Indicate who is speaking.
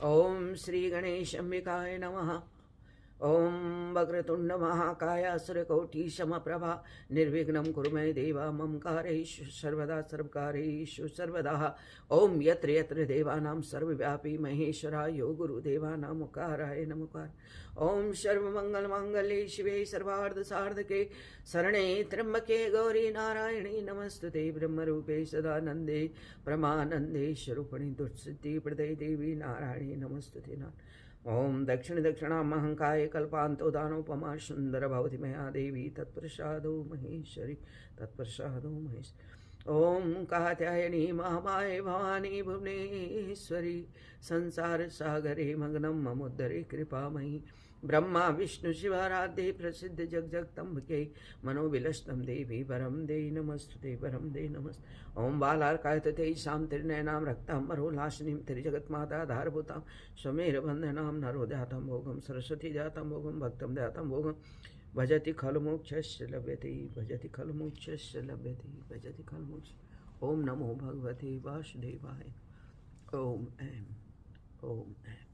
Speaker 1: ओम श्री गणेशाम्बिकाय नमः। ओम वक्रतुंड महाकाय सूर्यकोटि समप्रभा निर्विघ्नं कुरु मे देव मम कार्येषु सर्वदा सर्वकार्येषु सर्वदा। ओम यत्र यत्र देवानां सर्वव्यापी महेश्वराय गुरुदेवानां मुकाराय नमः। ओम सर्वमंगलमांगल्ये शिवे सर्वार्धसाधके शरणे त्र्यंबके गौरी नारायणी नमस्तुते ब्रह्मरूपे सदानंदे परमानंदे स्वरूपिणी दुष्सिद्धि प्रदे देवी नारायणी नमस्तुते। ओम दक्षिण दक्षिणामहंकाय कल्पांतो दानोपमा सुंदर भवति मया देवी तत्प्रसादो महेश्वरी तत्प्रसादो महेश्वरी। ओम कात्यायनी महामाये भवानी भुवनेश्वरी संसार सागरे मग्नं ममुद्धरे कृपामयी। ब्रह्मा विष्णु शिवाराध्य प्रसिद्ध जगजगदम्बिके मनोविलसतं देवी वरं देहि नमस्तुते वरं देहि नमस्ते। ओम बालार्कायतते शां त्रिनयनां रक्ताम्बरोल्लासिनीं त्रिजगन्माता धारभूतां स्वमेरबन्धनां नरोद्यातं भोगं सरस्वती जातं भोगं भक्तं दातं भोगं भजति खलु मोक्षस्य लभ्यते भजति खलु मोक्षस्य लभ्यते भजति खलु मोक्ष। ओम नमो भगवते वासुदेवाय। ओम ऐं ओम ऐं।